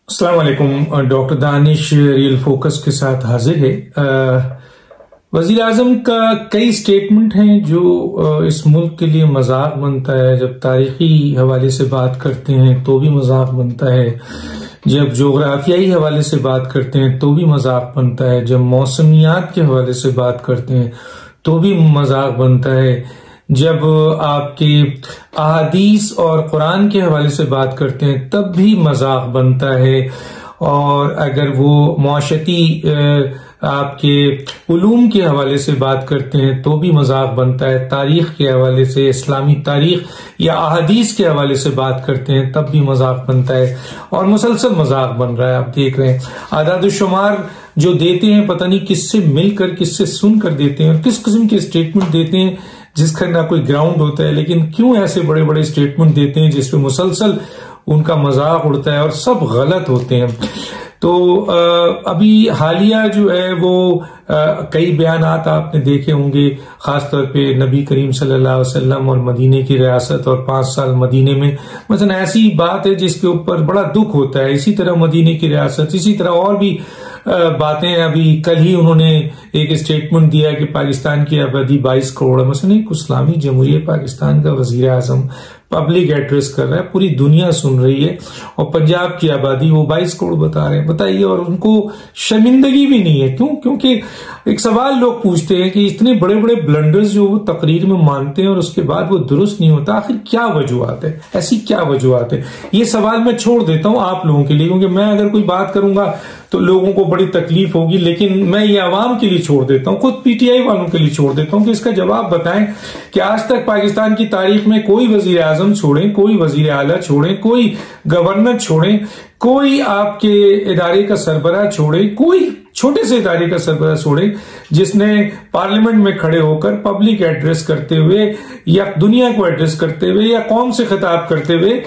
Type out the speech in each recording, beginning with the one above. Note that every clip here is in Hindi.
अस्सलाम वालेकुम। डॉक्टर दानिश रियल फोकस के साथ हाजिर है। वजीर आजम का कई स्टेटमेंट हैं जो इस मुल्क के लिए मजाक बनता है। जब तारीखी हवाले से बात करते हैं तो भी मजाक बनता है, जब जोग्राफियाई हवाले से बात करते हैं तो भी मजाक बनता है, जब मौसमियात के हवाले से बात करते हैं तो भी मजाक बनता है, जब आपके अहादीस और कुरान के हवाले से बात करते हैं तब भी मजाक बनता है, और अगर वो मुआशरती आपके उलूम के हवाले से बात करते हैं तो भी मजाक बनता है, तारीख के हवाले से, इस्लामी तारीख या अहादीस के हवाले से बात करते हैं तब भी मजाक बनता है, और मुसलसल मजाक बन रहा है। आप देख रहे हैं आदाद-ओ-शुमार जो देते हैं, पता नहीं किससे मिलकर किससे सुनकर देते हैं और किस किस्म के स्टेटमेंट देते हैं जिसका ना कोई ग्राउंड होता है। लेकिन क्यों ऐसे बड़े बड़े स्टेटमेंट देते हैं जिसपे मुसलसल उनका मजाक उड़ता है और सब गलत होते हैं। तो अभी हालिया जो है वो कई बयानात आपने देखे होंगे, खासतौर पे नबी करीम सल्लल्लाहु अलैहि वसल्लम और मदीने की रियासत और 5 साल मदीने में, मतलब ऐसी बात है जिसके ऊपर बड़ा दुख होता है। इसी तरह मदीने की रियासत, इसी तरह और भी बातें। अभी कल ही उन्होंने एक स्टेटमेंट दिया कि पाकिस्तान की आबादी 22 करोड़ है। मसलन एक इस्लामी जमहूरियत पाकिस्तान का वजीर आजम पब्लिक एड्रेस कर रहा है, पूरी दुनिया सुन रही है, और पंजाब की आबादी वो 22 करोड़ बता रहे हैं। बताइए, और उनको शर्मिंदगी भी नहीं है। क्यों? क्योंकि एक सवाल लोग पूछते हैं कि इतने बड़े बड़े ब्लंडर्स जो वो तकरीर में मानते हैं और उसके बाद वो दुरुस्त नहीं होता, आखिर क्या वजूहत है? ऐसी क्या वजूहत है? ये सवाल मैं छोड़ देता हूं आप लोगों के लिए, क्योंकि मैं अगर कोई बात करूंगा तो लोगों को बड़ी तकलीफ होगी, लेकिन मैं ये आवाम के लिए छोड़ देता हूं, खुद पीटीआई वालों के लिए छोड़ देता हूं कि इसका जवाब बताएं कि आज तक पाकिस्तान की तारीख में कोई वजीर आजम छोड़ें, कोई वजीर आला छोड़ें, कोई गवर्नर छोड़ें, कोई आपके इदारे का सरबराह छोड़े, कोई छोटे से इदारे का सरबराह छोड़े जिसने पार्लियामेंट में खड़े होकर पब्लिक एड्रेस करते हुए या दुनिया को एड्रेस करते हुए या कौम से खिताब करते हुए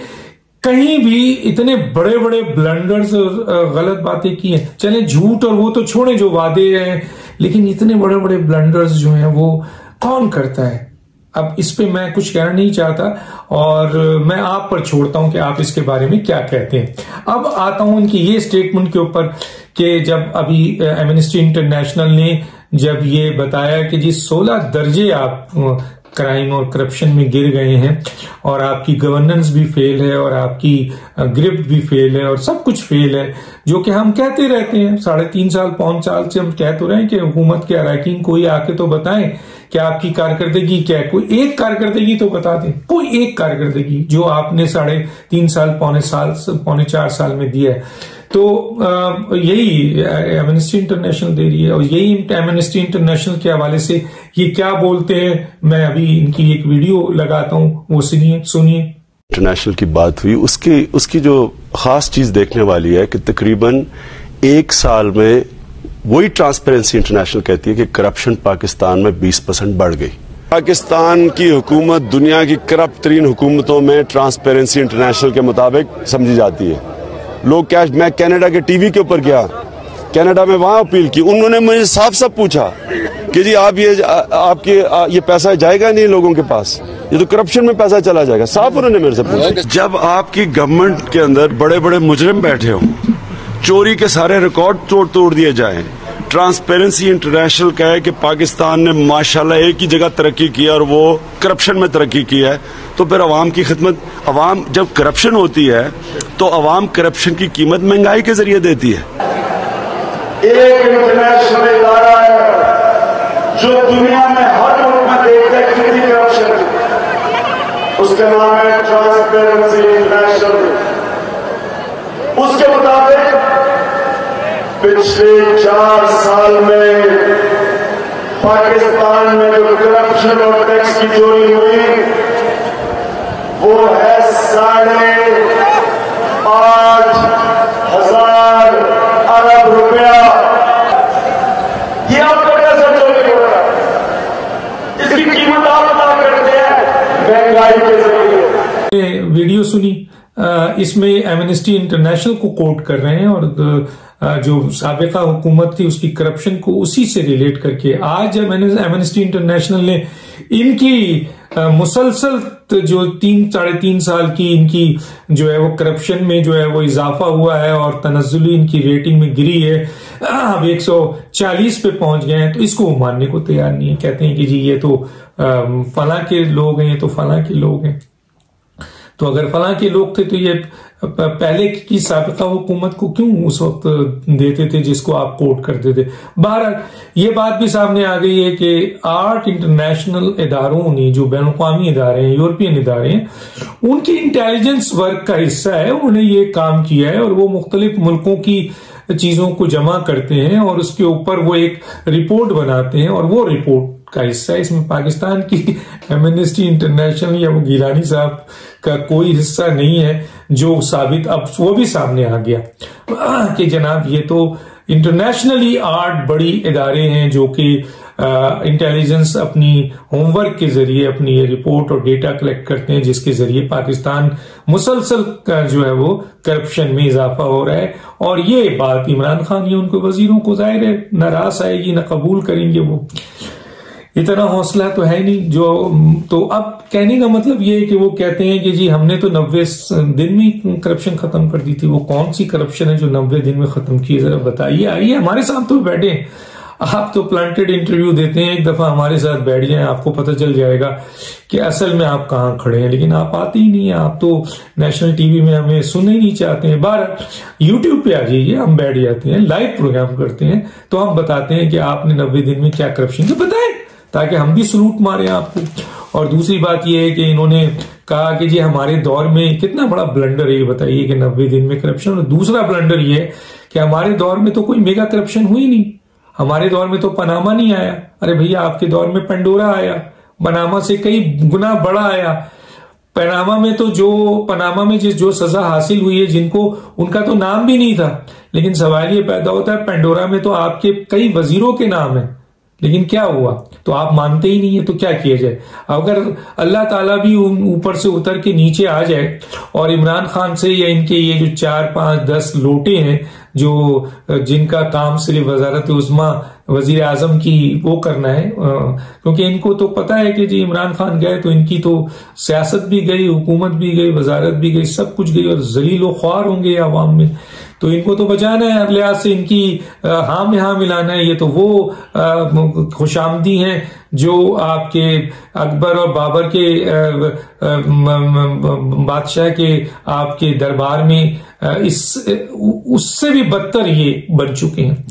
कहीं भी इतने बड़े बड़े ब्लंडर्स और गलत बातें की हैं। चले झूठ और वो तो छोड़े जो वादे हैं, लेकिन इतने बड़े बड़े ब्लंडर्स जो हैं वो कौन करता है? अब इस पे मैं कुछ कहना नहीं चाहता और मैं आप पर छोड़ता हूं कि आप इसके बारे में क्या कहते हैं। अब आता हूं उनकी ये स्टेटमेंट के ऊपर कि जब अभी एमनेस्टी इंटरनेशनल ने जब ये बताया कि जी 16 दर्जे आप क्राइम और करप्शन में गिर गए हैं और आपकी गवर्नेंस भी फेल है और आपकी गिरफ्त भी फेल है और सब कुछ फेल है, जो कि हम कहते रहते हैं 3.5 साल 5 साल से हम कह तो रहे हैं कि हुकूमत के अराकीन कोई आके तो बताएं कि आपकी कारकर्दगी क्या है। कोई एक कारकर्दगी तो बता दें, कोई एक कारकर्दगी जो आपने 3.5 साल पौने 4 साल में दिया है। तो यही एमनेस्टी इंटरनेशनल दे रही है, और यही एमनेस्टी इंटरनेशनल के हवाले से ये क्या बोलते हैं, मैं अभी इनकी एक वीडियो लगाता हूं, वो सुनिए। इंटरनेशनल की बात हुई, उसकी जो खास चीज देखने वाली है कि तकरीबन 1 साल में वही ट्रांसपेरेंसी इंटरनेशनल कहती है कि करप्शन पाकिस्तान में 20% बढ़ गई। पाकिस्तान की हुकूमत दुनिया की करप्ट तरीन हुकूमतों में ट्रांसपेरेंसी इंटरनेशनल के मुताबिक समझी जाती है। लोग क्या, मैं कनाडा के टीवी के ऊपर गया, कनाडा में वहां अपील की, उन्होंने मुझे साफ साफ पूछा कि जी आप ये पैसा जाएगा नहीं लोगों के पास, ये तो करप्शन में पैसा चला जाएगा। साफ उन्होंने मेरे से पूछा। जब आपकी गवर्नमेंट के अंदर बड़े बड़े मुजरिम बैठे हों, चोरी के सारे रिकॉर्ड तोड़ दिए जाएं, ट्रांसपेरेंसी इंटरनेशनल कहे कि पाकिस्तान ने माशाल्लाह एक ही जगह तरक्की की है और वो करप्शन में तरक्की की है, तो फिर अवाम की खिदमत, अवाम जब करप्शन होती है तो अवाम करप्शन की कीमत महंगाई के जरिए देती है। एक इंटरनेशनल इदारा है जो दुनिया में हर मुल्क में देखता है कितनी करप्शन है, उसका नाम है ट्रांसपेरेंसी इंटरनेशनल। उसके मुताबिक पिछले 4 साल में पाकिस्तान में जो करप्शन और टैक्स की चोरी हुई वो है 8,500 अरब रुपया। ये आपका कैसा चोरी हो रहा है? इसकी कीमत आप अदा करते हैं महंगाई के जरिए। वीडियो सुनी, इसमें एमनेस्टी इंटरनेशनल को कोट कर रहे हैं और जो साबिका हुकूमत थी उसकी करप्शन को उसी से रिलेट करके आज जब एमनेस्टी इंटरनेशनल ने इनकी मुसलसल जो 3-3.5 साल की इनकी जो है वो करप्शन में जो है वो इजाफा हुआ है और तनज़्ज़ुली इनकी रेटिंग में गिरी है, अब 140 पे पहुंच गए हैं, तो इसको वो मानने को तैयार नहीं है। कहते हैं कि जी ये तो फला के लोग हैं, ये तो फला के लोग हैं। तो अगर फला के लोग थे तो ये पहले की साबिका हुकूमत को क्यों उस वक्त देते थे जिसको आप कोट करते थे। बहरहाल ये बात भी सामने आ गई है कि 8 इंटरनेशनल इदारों ने, जो बैन अवी इदारे हैं, यूरोपियन इदारे हैं, उनकी इंटेलिजेंस वर्क का हिस्सा है, उन्होंने ये काम किया है और वो मुख्तलिफ मुल्कों की चीजों को जमा करते हैं और उसके ऊपर वो एक रिपोर्ट बनाते हैं और वो रिपोर्ट का हिस्सा है। इसमें पाकिस्तान की एमनेस्टी इंटरनेशनल या वो गिलानी साहब का कोई हिस्सा नहीं है, जो साबित अब वो भी सामने आ गया कि जनाब ये तो इंटरनेशनली 8 बड़ी इदारे हैं जो कि इंटेलिजेंस अपनी होमवर्क के जरिए अपनी ये रिपोर्ट और डेटा कलेक्ट करते हैं, जिसके जरिए पाकिस्तान मुसलसल का जो है वो करप्शन में इजाफा हो रहा है। और ये बात इमरान खान या उनके वजीरों को जाहिर है नाराज आएगी, ना कबूल करेंगे, वो इतना हौसला तो है नहीं जो। तो अब कहने का मतलब ये है कि वो कहते हैं कि जी हमने तो 90 दिन में करप्शन खत्म कर दी थी। वो कौन सी करप्शन है जो 90 दिन में खत्म की है, जरा बताइए। आइए हमारे साथ तो बैठे, आप तो प्लांटेड इंटरव्यू देते हैं, एक दफा हमारे साथ बैठ जाएं, आपको पता चल जाएगा कि असल में आप कहाँ खड़े हैं। लेकिन आप आते ही नहीं है, आप तो नेशनल टीवी में हमें सुनना ही नहीं चाहते हैं। बार यूट्यूब पे आ जाइए, हम बैठ जाते हैं, लाइव प्रोग्राम करते हैं, तो हम बताते हैं कि आपने 90 दिन में क्या करप्शन किया, बताएं ताकि हम भी सलूट मारें आपको। और दूसरी बात यह है कि इन्होंने कहा कि जी हमारे दौर में कितना बड़ा ब्लंडर है, ये बताइए कि 90 दिन में करप्शन। और दूसरा ब्लंडर ये है कि हमारे दौर में तो कोई मेगा करप्शन हुई नहीं, हमारे दौर में तो पनामा नहीं आया। अरे भैया आपके दौर में पेंडोरा आया, पनामा से कई गुना बड़ा आया। पनामा में जो सजा हासिल हुई है जिनको, उनका तो नाम भी नहीं था, लेकिन सवाल ये पैदा होता है पेंडोरा में तो आपके कई वजीरों के नाम है, लेकिन क्या हुआ, तो आप मानते ही नहीं है, तो क्या किया जाए। अगर अल्लाह ताला भी ऊपर से उतर के नीचे आ जाए और इमरान खान से या इनके ये जो 4, 5, 10 लोटे हैं जो जिनका काम सिर्फ वजारत उज़्मा वजीर आजम की वो करना है, क्योंकि इनको तो पता है कि जी इमरान खान गए तो इनकी तो सियासत भी गई, हुकूमत भी गई, वजारत भी गई, सब कुछ गई और जलील व ख्वार होंगे आवाम में। तो इनको तो बचाना है, हर लिहाज से इनकी हाँ में हाँ मिलाना है। ये तो वो खुशामदी हैं जो आपके अकबर और बाबर के बादशाह के आपके दरबार में उससे भी बदतर ये बन चुके हैं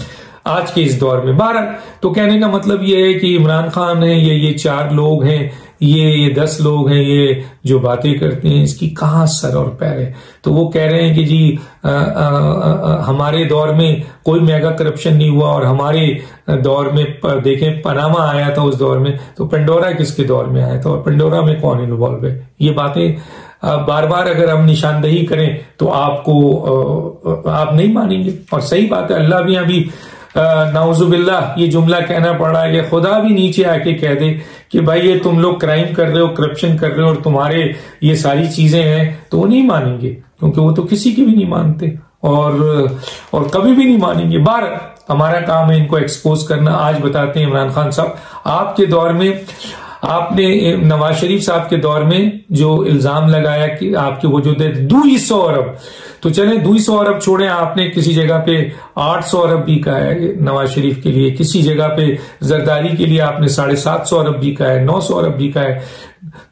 आज के इस दौर में। 12 तो कहने का मतलब ये है कि इमरान खान है, ये 4 लोग हैं, ये 10 लोग हैं, ये जो बातें करते हैं, इसकी कहाँ सर और पैर है। तो वो कह रहे हैं कि जी हमारे दौर में कोई मेगा करप्शन नहीं हुआ और हमारे दौर में देखें पनामा आया था उस दौर में, तो पेंडोरा किसके दौर में आया था और पेंडोरा में कौन इन्वॉल्व है। ये बातें बार बार अगर हम निशानदही करें तो आपको आप नहीं मानेंगे। और सही बात है, अल्लाह भी अभी नाउजुबिल्लाह ये जुमला कहना पड़ रहा है कि खुदा भी नीचे आके कह दे कि भाई ये तुम लोग क्राइम कर रहे हो, करप्शन कर रहे हो और तुम्हारे ये सारी चीजें हैं, तो वो नहीं मानेंगे, क्योंकि वो तो किसी की भी नहीं मानते और कभी भी नहीं मानेंगे। हमारा काम है इनको एक्सपोज करना। आज बताते हैं इमरान खान साहब, आपके दौर में आपने नवाज शरीफ साहब के दौर में जो इल्जाम लगाया कि आपके वो जो दे 200 अरब, तो चले 200 अरब छोड़े, आपने किसी जगह पे 800 अरब भी कहा है नवाज शरीफ के लिए, किसी जगह पे जरदारी के लिए आपने 750 अरब भी कहा है, 900 अरब भी कहा है।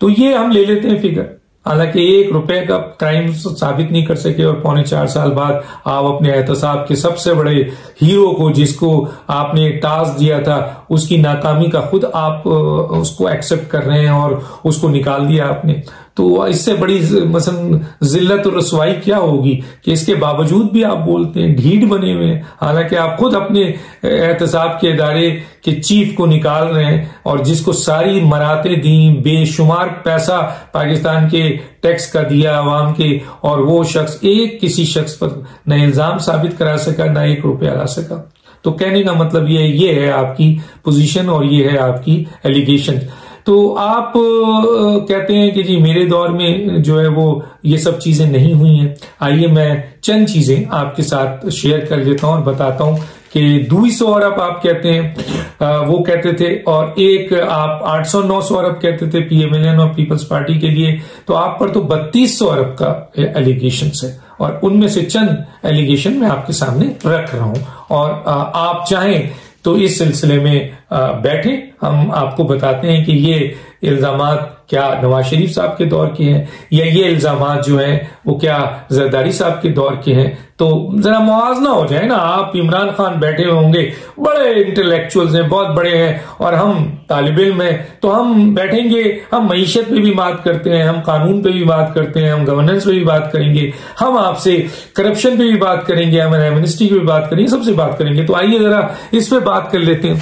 तो ये हम ले लेते हैं फिगर, हालांकि 1 रुपए का क्राइम साबित नहीं कर सके और 4.25 साल बाद आप अपने एहतसाब के सबसे बड़े हीरो को, जिसको आपने टास्क दिया था, उसकी नाकामी का खुद आप उसको एक्सेप्ट कर रहे हैं और उसको निकाल दिया आपने। तो इससे बड़ी मसलन जिल्लत और रसवाई क्या होगी कि इसके बावजूद भी आप बोलते हैं, ढीठ बने हुए हैं, हालांकि आप खुद अपने एहतसाब के इदारे के चीफ को निकाल रहे हैं और जिसको सारी मराते दी, बेशुमार पैसा पाकिस्तान के टैक्स का दिया आवाम के, और वो शख्स किसी शख्स पर न इल्जाम साबित करा सका, न 1 रुपया ला सका। तो कहने का मतलब ये है आपकी पोजीशन और ये है आपकी एलिगेशन। तो आप कहते हैं कि जी मेरे दौर में जो है वो ये सब चीजें नहीं हुई हैं। आइए मैं चंद चीजें आपके साथ शेयर कर लेता हूं और बताता हूं कि 200 अरब आप कहते हैं वो कहते थे, और एक आप 800-900 अरब कहते थे PMLN और पीपल्स पार्टी के लिए, तो आप पर तो 3200 अरब का एलिगेशन है, और उनमें से चंद एलिगेशन मैं आपके सामने रख रहा हूं, और आप चाहें तो इस सिलसिले में बैठे, हम आपको बताते हैं कि ये इल्जामात क्या नवाज शरीफ साहब के दौर के हैं या ये इल्जामात जो हैं वो क्या जरदारी साहब के दौर के हैं। तो जरा मुआवजा हो जाए ना, आप इमरान खान बैठे हुए होंगे, बड़े इंटेलेक्चुअल्स हैं, बहुत बड़े हैं, और हम तालिब इल्म हैं, तो हम बैठेंगे, हम मईशत पे भी बात करते हैं, हम कानून पे भी बात करते हैं, हम गवर्नेंस पे भी बात करेंगे, हम आपसे करप्शन पे भी बात करेंगे, हम एमनेस्टी की भी बात करेंगे, सबसे बात करेंगे। तो आइए जरा इस पे बात कर लेते हैं।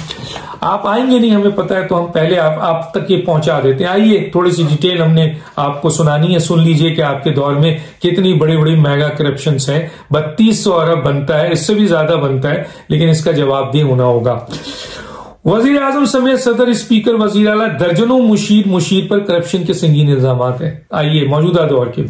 आप आएंगे नहीं हमें पता है, तो हम पहले आप तक ये पहुंचा देते हैं। आइए थोड़ी सी डिटेल हमने आपको सुनानी है, सुन लीजिए कि आपके दौर में कितनी बड़ी बड़ी मेगा करप्शन है। 3200 अरब बनता है, इससे भी ज्यादा बनता है, लेकिन इसका जवाबदेह होना होगा। वजीर आजम समेत सदर, स्पीकर, वजीर आला, दर्जनों मुशीर पर करप्शन के संगीन इल्जाम हैं। आइए मौजूदा दौर के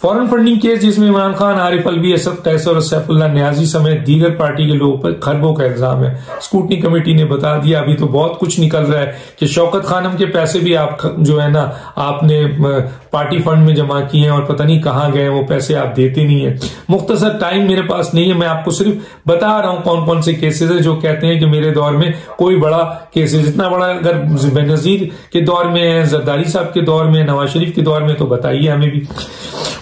फॉरेन फंडिंग केस जिसमें इमरान खान, आरिफ अलवी, असद कैसर और सैफुल्लाह न्याजी समेत दीगर पार्टी के लोगों पर खरबों का इल्जाम है। स्कूटनी कमेटी ने बता दिया, अभी तो बहुत कुछ निकल रहा है कि शौकत खानम के पैसे भी आप जो है ना आपने पार्टी फंड में जमा किए हैं और पता नहीं कहां गए, वो पैसे आप देते नहीं है। मुख्तसर टाइम मेरे पास नहीं है, मैं आपको सिर्फ बता रहा हूं कौन कौन से केसेस है जो कहते हैं कि मेरे दौर में कोई बड़ा केस है। जितना बड़ा अगर बेनजीर के दौर में है, जरदारी साहब के दौर में, नवाज शरीफ के दौर में, तो बताइए हमें भी।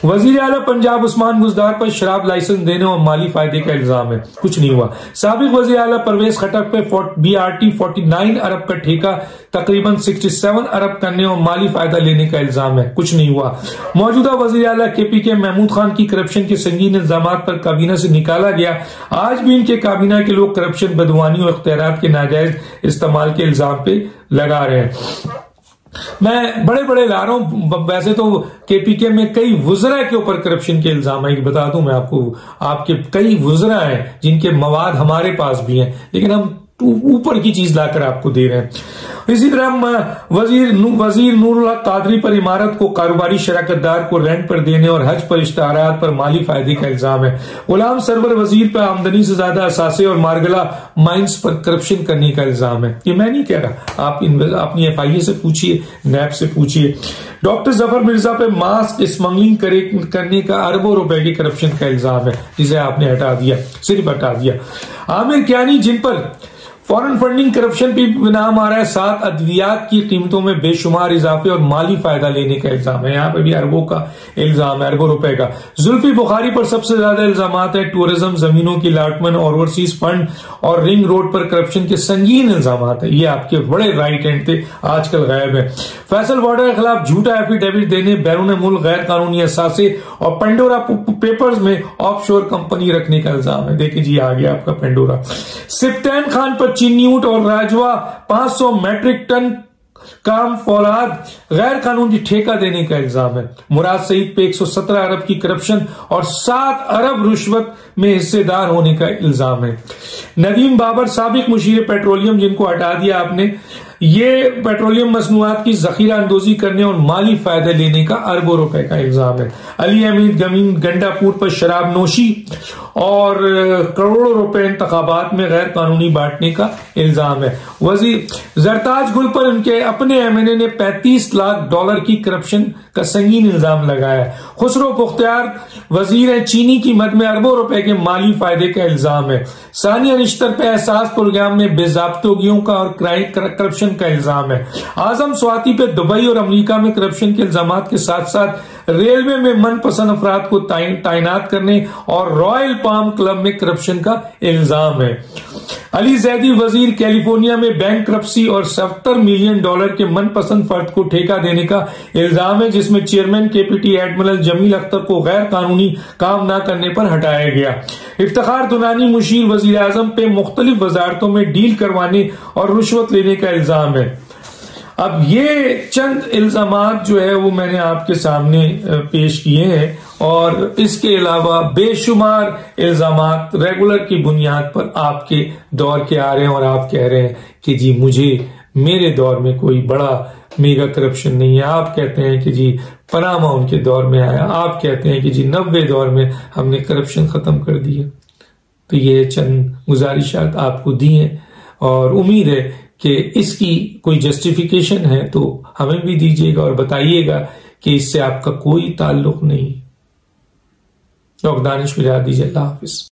वजीर आला पंजाब उस्मान बुजदार पर शराब लाइसेंस देने और माली फायदे का इल्जाम है, कुछ नहीं हुआ। साबिक वजीर आला परवेज खटक पे BRT 49 अरब का ठेका तकरीबन 67 अरब करने और माली फायदा लेने का इल्जाम है, कुछ नहीं हुआ। मौजूदा वजीर आला KPK महमूद खान की करप्शन के संगीन इल्जाम पर काबीना से निकाला गया। आज भी इनके काबीना के लोग करप्शन, बदवानी और इख्तियारात के नाजायज इस्तेमाल के इल्जाम पे लगा रहे हैं। मैं बड़े बड़े ला रहा हूं, वैसे तो KPK में कई वुज़रा के ऊपर करप्शन के इल्जाम है, बता दूं मैं आपको, आपके कई वुज़रा हैं जिनके मवाद हमारे पास भी हैं, लेकिन हम ऊपर की चीज लाकर आपको दे रहे हैं। इसी तरह वजीर नूरुल हक कादरी पर इमारत को कारोबारी शराकतदार को रेंट पर देने और हज पर इश्तहारात पर माली फायदे का इल्जाम है। गुलाम सरवर वजीर पर आमदनी से ज्यादा असासे और मारगला माइंस पर करप्शन करने का इल्जाम है। ये मैं नहीं कह रहा, आप अपनी FIA से पूछिए, नैब से पूछिए। डॉक्टर जफर मिर्जा पे मास्क स्मगलिंग करने का अरबों रुपए की करप्शन का इल्जाम है, जिसे आपने हटा दिया, सिर्फ हटा दिया। आमिर कियानी जिन पर फॉरेन फंडिंग करप्शन भी नाम आ रहा है, 7 अद्वियात की कीमतों में बेशुमार इजाफे और माली फायदा लेने का इल्जाम है, यहाँ पे भी अरबों का इल्जाम है, अरबों रुपए का। जुल्फी बुखारी पर सबसे ज्यादा इल्जाम है टूरिज्म, जमीनों की लाटमन, ओवरसीज फंड और रिंग रोड पर करप्शन के संगीन इल्जाम है। ये आपके बड़े राइट हैंड थे, आजकल गायब है। फैसल वाडा के खिलाफ झूठा एफिडेविट देने, बैरून मुल्क गैर कानूनी असासे और पेंडोरा पेपर्स में ऑफशोर कंपनी रखने का इल्जाम है। देखिए जी, आ गया आपका पेंडोरा। सिप्तैन खान पर चीनी ऊंट और राजवा 500 मैट्रिक टन काम फौलाद गैर कानूनी ठेका देने का इल्जाम है। मुराद सईद पे 117 अरब की करप्शन और 7 अरब रुश्वत में हिस्सेदार होने का इल्जाम है। नदीम बाबर साबिक मुशीर पेट्रोलियम, जिनको हटा दिया आपने, ये पेट्रोलियम मसनूआत की जखीरा अंदोजी करने और माली फायदे लेने का अरबों रुपए का इल्जाम है। अली अमीन गमीन गंडापुर पर शराब नोशी और करोड़ों रुपए इंतखाबात में गैर कानूनी बांटने का इल्जाम है। वजीर जरताज गुल पर उनके अपने MNA ने $35 लाख की करप्शन का संगीन इल्जाम लगाया है। खुसरो पुख्तियार वजीर है, चीनी की मद में अरबों रुपए के माली फायदे का इल्जाम है। सानिया निश्तर पे एहसास प्रोग्राम में बेजाब्तगियों का और करप्शन का इल्जाम है। आजम स्वाति पे दुबई और अमेरिका में करप्शन के इल्जाम के साथ साथ रेलवे में मनपसंद अफराद को तैनात करने और रॉयल पाम क्लब में करप्शन का इल्जाम है। अली जैदी वजीर कैलिफोर्निया में बैंकरप्सी और $70 मिलियन के मनपसंद फर्द को ठेका देने का इल्जाम है, जिसमें chairman KPT admiral Jameel Akhtar को गैर कानूनी काम न करने पर हटाया गया। इफ्तिखार दुनानी मुशीर वजीर आजम पे मुख्तलिफ वजारतों में डील करवाने और रुश्वत लेने का इल्जाम है। अब ये चंद इल्जामात जो है वो मैंने आपके सामने पेश किए हैं, और इसके अलावा बेशुमार इल्जामात रेगुलर की बुनियाद पर आपके दौर के आ रहे हैं, और आप कह रहे हैं कि जी मुझे मेरे दौर में कोई बड़ा मेगा करप्शन नहीं है। आप कहते हैं कि जी पनामा उनके दौर में आया, आप कहते हैं कि जी 90 दौर में हमने करप्शन खत्म कर दिया। तो ये चंद गुजारिशात आपको दी हैं और उम्मीद है कि इसकी कोई जस्टिफिकेशन है तो हमें भी दीजिएगा और बताइएगा कि इससे आपका कोई ताल्लुक नहीं है। डॉक्टर दानिश विला दीजिए। अल्लाह हाफिज।